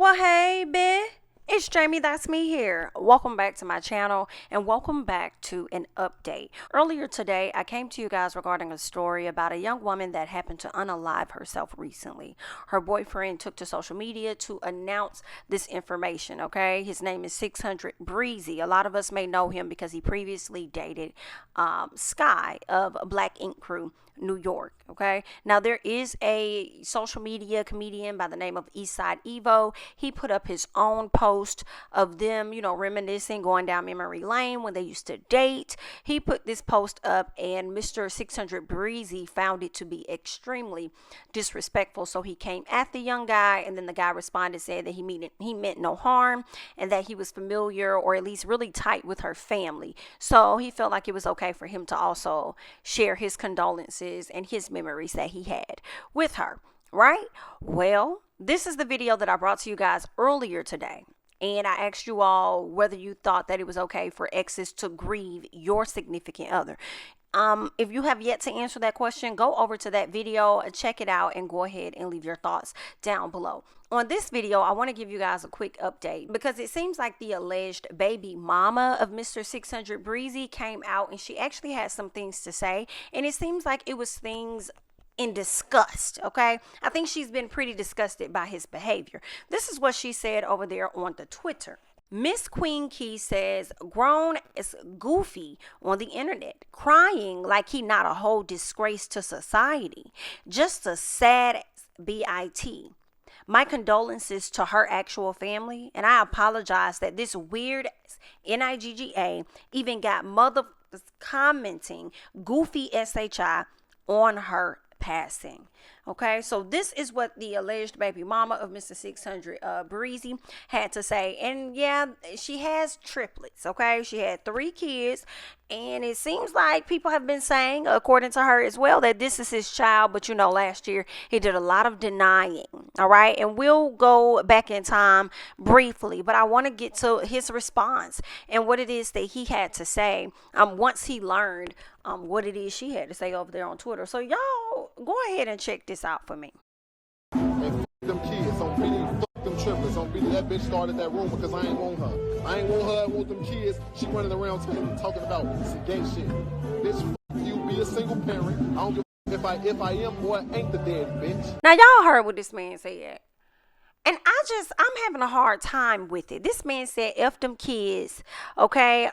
Well, hey, bitch. It's jamithatsme here. Welcome back to my channel and welcome back to an update. Earlier today, I came to you guys regarding a story about a young woman that happened to unalive herself recently. Her boyfriend took to social media to announce this information, okay? His name is 600 Breezy. A lot of us may know him because he previously dated Sky of Black Ink Crew, New York. Okay, now there is a social media comedian by the name of Isnt. He put up his own post of them, reminiscing, going down memory lane when they used to date. He put this post up and Mr. 600 Breezy found it to be extremely disrespectful, so he came at the young guy, and then the guy responded, said that he meant no harm and that he was familiar or at least really tight with her family, so he felt like it was okay for him to also share his condolences and his memories that he had with her, right? Well, this is the video that I brought to you guys earlier today. And I asked you all whether you thought that it was okay for exes to grieve your significant other. If you have yet to answer that question, go over to that video, check it out, and go ahead and leave your thoughts down below. On this video, I want to give you guys a quick update because it seems like the alleged baby mama of Mr. 600 Breezy came out and she actually had some things to say, and it seems like it was things in disgust. Okay, I think she's been pretty disgusted by his behavior. This is what she said over there on the Twitter. Miss Queen Key says grown is goofy on the internet, crying like he not a whole disgrace to society, just a sad bit. My condolences to her actual family, and I apologize that this weird NIGGA even got mother commenting goofy SHI on her passing. Okay, so this is what the alleged baby mama of Mr. 600 Breezy had to say. And yeah, she has triplets. Okay, she had 3 kids, and it seems like people have been saying, according to her as well, that this is his child. But last year he did a lot of denying. All right, and we'll go back in time briefly, but I want to get to his response and what it is that he had to say once he learned what it is she had to say over there on Twitter. So y'all go ahead and check this out for me. And them kids on video, them triplets on video. That bitch started that rumor because I ain't want her. I ain't want her. I want them kids. She running around talking about some gay shit. Bitch, you be a single parent. I don't give if I am or ain't the daddy, bitch. Now y'all heard what this man said. And I'm having a hard time with it. This man said, F them kids, okay?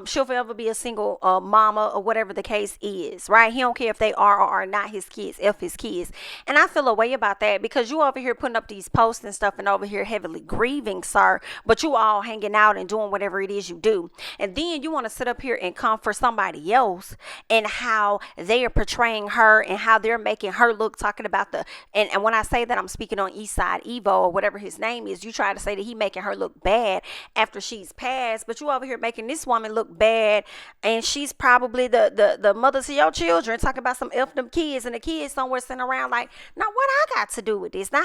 She'll forever be a single mama or whatever the case is, right? He don't care if they are or are not his kids, F his kids. And I feel a way about that because you over here putting up these posts and stuff and over here heavily grieving, sir, but you all hanging out and doing whatever it is you do. And then you want to sit up here and come for somebody else and how they are portraying her and how they're making her look, talking about and when I say that, I'm speaking on Eastside Evo or whatever his name is. You try to say that he making her look bad after she's passed, but you over here making this woman look bad, and she's probably the mother to your children, talking about some F them kids, and the kids somewhere sitting around like, now what I got to do with this? Now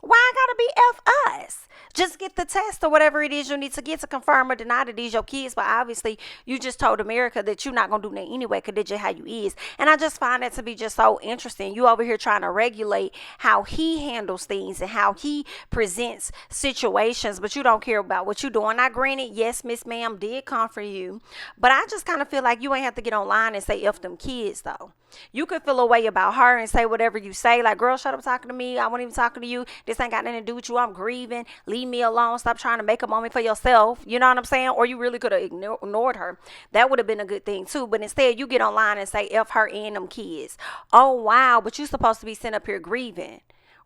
why I gotta be F us? Just get the test or whatever it is you need to get to confirm or deny that these your kids. But obviously, you just told America that you're not gonna do that anyway, because that's just how you is. And I just find that to be just so interesting. You over here trying to regulate how he handles things and how he presents situations, but you don't care about what you're doing. Now, granted, yes, Miss Ma'am did come for you, but I just kind of feel like you ain't have to get online and say F them kids though. You could feel a way about her and say whatever you say, like, girl, shut up talking to me. I wasn't even talking to you. This ain't got nothing to do with you. I'm grieving. Leave me alone. Stop trying to make a moment for yourself. You know what I'm saying? Or you really could have ignored her. That would have been a good thing too. But instead, you get online and say F her and them kids. Oh, wow. But you're supposed to be sitting up here grieving,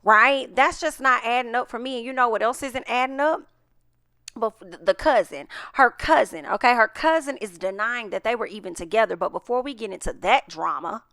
right? That's just not adding up for me. And you know what else isn't adding up? But her cousin, okay, her cousin is denying that they were even together. But before we get into that drama,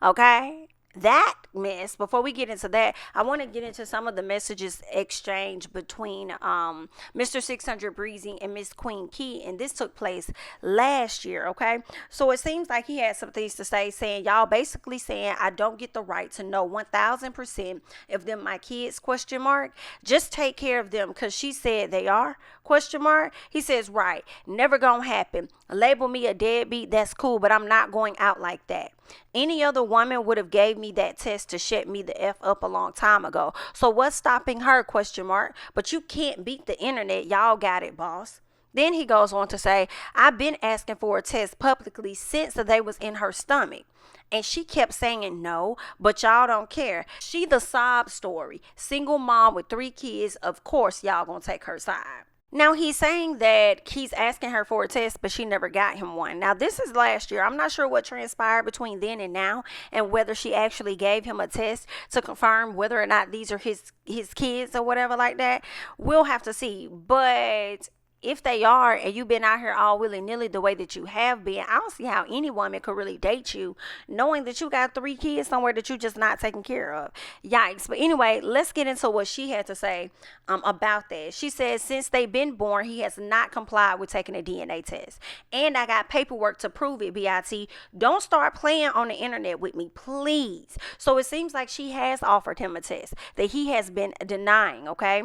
okay, that mess, before we get into that, I want to get into some of the messages exchanged between Mr. 600 Breezy and Miss Queen Key, and this took place last year. Okay, so it seems like he had some things to say, saying, y'all basically saying I don't get the right to know 1000% if them my kids, question mark, just take care of them because she said they are, question mark. He says, right, never gonna happen. Label me a deadbeat, that's cool, but I'm not going out like that. Any other woman would have gave me that test to shut me the F up a long time ago. So what's stopping her, question mark? But you can't beat the internet. Y'all got it, boss. Then he goes on to say, I've been asking for a test publicly since they was in her stomach. And she kept saying no, but y'all don't care. She the sob story. Single mom with 3 kids. Of course, y'all gonna take her side. Now he's saying that he's asking her for a test, but she never got him one. Now this is last year. I'm not sure what transpired between then and now, and whether she actually gave him a test to confirm whether or not these are his kids or whatever like that. We'll have to see. But if they are, and you've been out here all willy-nilly the way that you have been, I don't see how any woman could really date you knowing that you got 3 kids somewhere that you just not taking care of. Yikes. But anyway, let's get into what she had to say about that. She says, since they've been born, he has not complied with taking a DNA test, and I got paperwork to prove it. BIT, don't start playing on the internet with me, please. So it seems like she has offered him a test that he has been denying. Okay.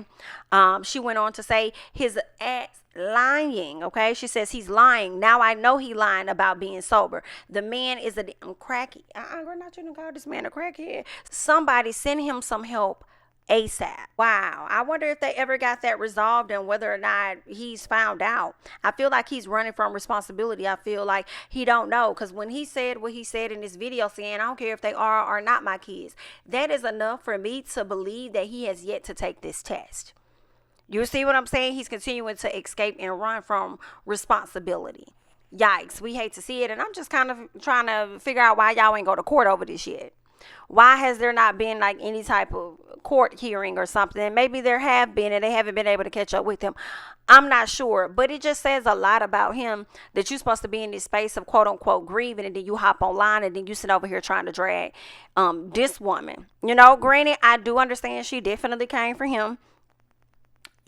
She went on to say his ex lying. Okay, she says he's lying. Now I know he lying about being sober. The man is a cracky. We're not gonna call this man a crackhead. Somebody send him some help ASAP. Wow. I wonder if they ever got that resolved and whether or not he's found out. I feel like he's running from responsibility. I feel like he don't know, because when he said what he said in this video saying, I don't care if they are or not my kids, that is enough for me to believe that he has yet to take this test. You see what I'm saying? He's continuing to escape and run from responsibility. Yikes. We hate to see it. And I'm just kind of trying to figure out why y'all ain't go to court over this yet. Why has there not been like any type of court hearing or something? Maybe there have been and they haven't been able to catch up with him. I'm not sure. But it just says a lot about him that you're supposed to be in this space of quote unquote grieving, and then you hop online and then you sit over here trying to drag this woman. You know, granted, I do understand she definitely came for him.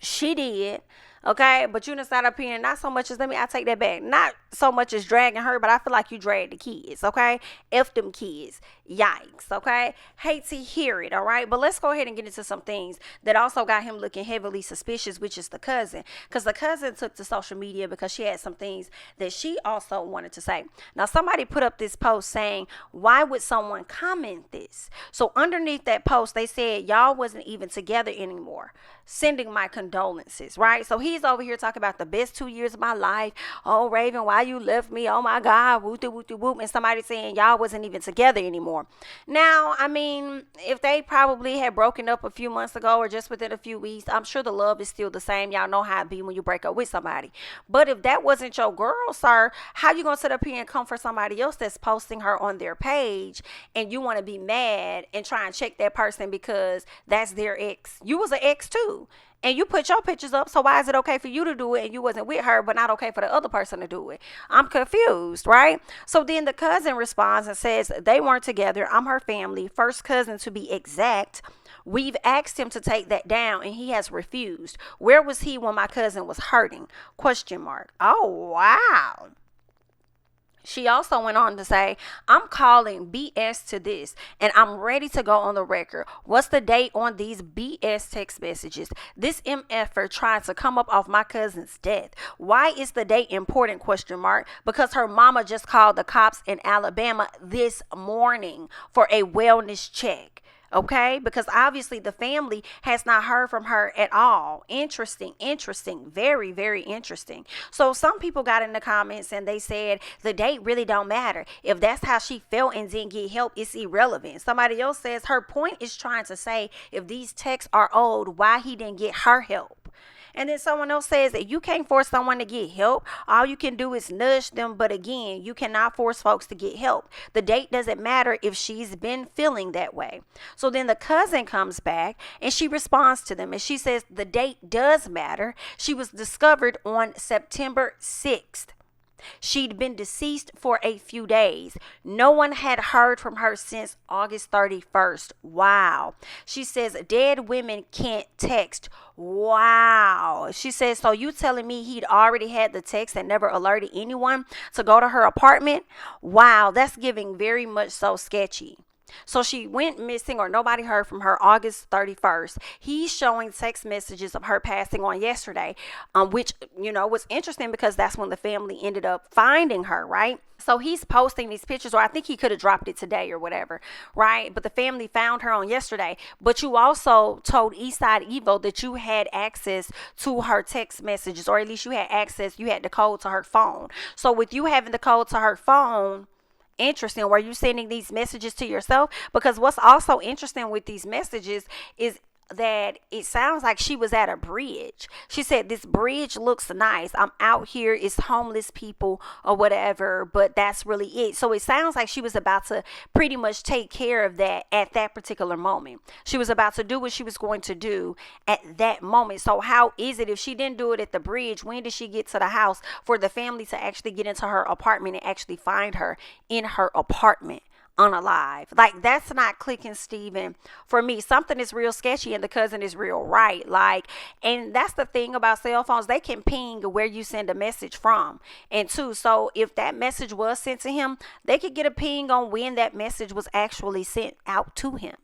She did. Okay, but you done sat up here and not so much as, I take that back. Not so much as dragging her, but I feel like you dragged the kids, okay? F them kids. Yikes, okay? Hate to hear it, all right? But let's go ahead and get into some things that also got him looking heavily suspicious, which is the cousin. Because the cousin took to social media because she had some things that she also wanted to say. Now, somebody put up this post saying, why would someone comment this? So underneath that post, they said, y'all wasn't even together anymore. Sending my condolences, right? So he's over here talking about the best 2 years of my life. Oh, Raven, why you left me? Oh my God, whoop. And somebody saying y'all wasn't even together anymore. Now, I mean, if they probably had broken up a few months ago or just within a few weeks, I'm sure the love is still the same. Y'all know how it be when you break up with somebody. But if that wasn't your girl, sir, how you gonna sit up here and come for somebody else that's posting her on their page, and you want to be mad and try and check that person because that's their ex? You was an ex too. And you put your pictures up, so why is it okay for you to do it and you wasn't with her, but not okay for the other person to do it? I'm confused, right? So then the cousin responds and says, they weren't together. I'm her family, first cousin to be exact. We've asked him to take that down and he has refused. Where was he when my cousin was hurting? Question mark. Oh, wow. She also went on to say, I'm calling BS to this and I'm ready to go on the record. What's the date on these BS text messages? This MFer tried to come up off my cousin's death. Why is the date important? Question mark. Because her mama just called the cops in Alabama this morning for a wellness check. Okay, because obviously the family has not heard from her at all. Interesting. Very, very interesting. So some people got in the comments and they said the date really don't matter. If that's how she felt and didn't get help, it's irrelevant. Somebody else says her point is trying to say if these texts are old, why he didn't get her help. And then someone else says that you can't force someone to get help. All you can do is nudge them. But again, you cannot force folks to get help. The date doesn't matter if she's been feeling that way. So then the cousin comes back and she responds to them. And she says the date does matter. She was discovered on September 6th. She'd been deceased for a few days. No one had heard from her since August 31st. Wow. She says dead women can't text. Wow. She says, so you telling me he'd already had the text and never alerted anyone to go to her apartment? Wow, that's giving very much so sketchy. So she went missing, or nobody heard from her, August 31st. He's showing text messages of her passing on yesterday, which, was interesting because that's when the family ended up finding her, right? So he's posting these pictures, or I think he could have dropped it today or whatever, right? But the family found her on yesterday. But you also told Eastside Evo that you had access to her text messages, or at least you had the code to her phone. So with you having the code to her phone, interesting. Were you sending these messages to yourself? Because what's also interesting with these messages is that it sounds like she was at a bridge. She said, "This bridge looks nice. I'm out here. It's homeless people or whatever, but that's really it." So it sounds like she was about to pretty much take care of that at that particular moment. She was about to do what she was going to do at that moment. So how is it if she didn't do it at the bridge? When did she get to the house for the family to actually get into her apartment and actually find her in her apartment? Unalive. Like, that's not clicking, Steven. For me, something is real sketchy and the cousin is real right. Like, and that's the thing about cell phones. They can ping where you send a message from. And two, so if that message was sent to him, they could get a ping on when that message was actually sent out to him.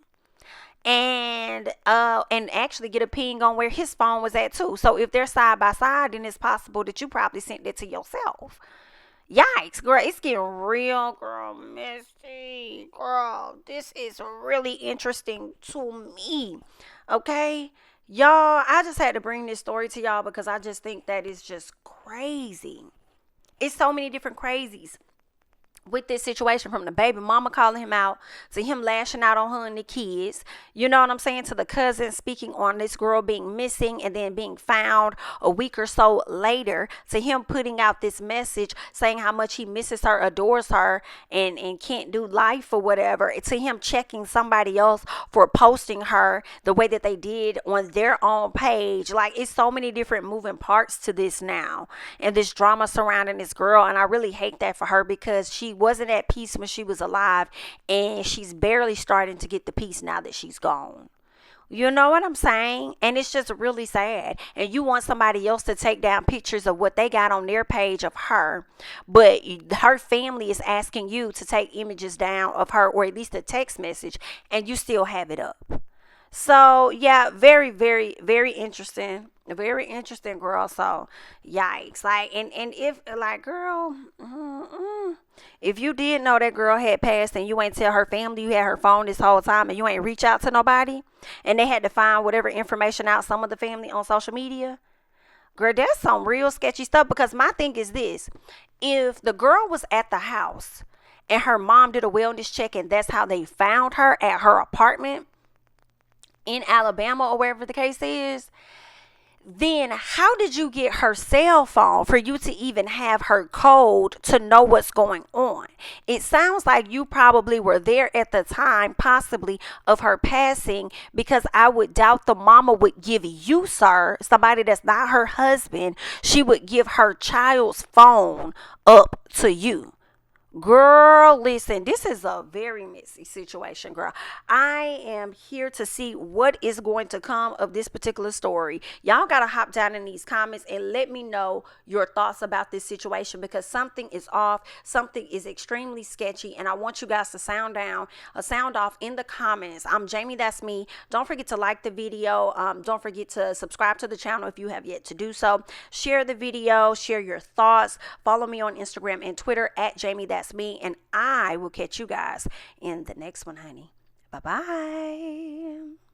And actually get a ping on where his phone was at too. So if they're side by side, then it's possible that you probably sent it to yourself. Yikes, girl, it's getting real, girl, Misty. Girl, this is really interesting to me. Okay? Y'all, I just had to bring this story to y'all because I just think that is just crazy. It's so many different crazies with this situation, from the baby mama calling him out to him lashing out on her and the kids, you know what I'm saying, to the cousin speaking on this girl being missing and then being found a week or so later, to him putting out this message saying how much he misses her, adores her, and can't do life or whatever, to him checking somebody else for posting her the way that they did on their own page. Like, it's so many different moving parts to this now, and this drama surrounding this girl, and I really hate that for her because she wasn't at peace when she was alive, and she's barely starting to get the peace now that she's gone. You know what I'm saying? And it's just really sad. And you want somebody else to take down pictures of what they got on their page of her, but her family is asking you to take images down of her, or at least a text message, and you still have it up. So yeah, very, very, very interesting. Very interesting, girl. So yikes. Like, and if, like, girl, if you did know that girl had passed and you ain't tell her family you had her phone this whole time and you ain't reach out to nobody, and they had to find whatever information out, some of the family, on social media, girl, that's some real sketchy stuff. Because my thing is this: if the girl was at the house and her mom did a wellness check and that's how they found her at her apartment in Alabama or wherever the case is, then how did you get her cell phone for you to even have her code to know what's going on? It sounds like you probably were there at the time, possibly, of her passing, because I would doubt the mama would give you, sir, somebody that's not her husband, she would give her child's phone up to you. Girl, listen, this is a very messy situation, girl. I am here to see what is going to come of this particular story. Y'all got to hop down in these comments and let me know your thoughts about this situation, because something is off. Something is extremely sketchy, and I want you guys to sound off in the comments. I'm Jamie, that's me. Don't forget to like the video. Don't forget to subscribe to the channel if you have yet to do so. Share the video, share your thoughts. Follow me on Instagram and Twitter at Jamie, that's me, and I will catch you guys in the next one, honey. Bye bye.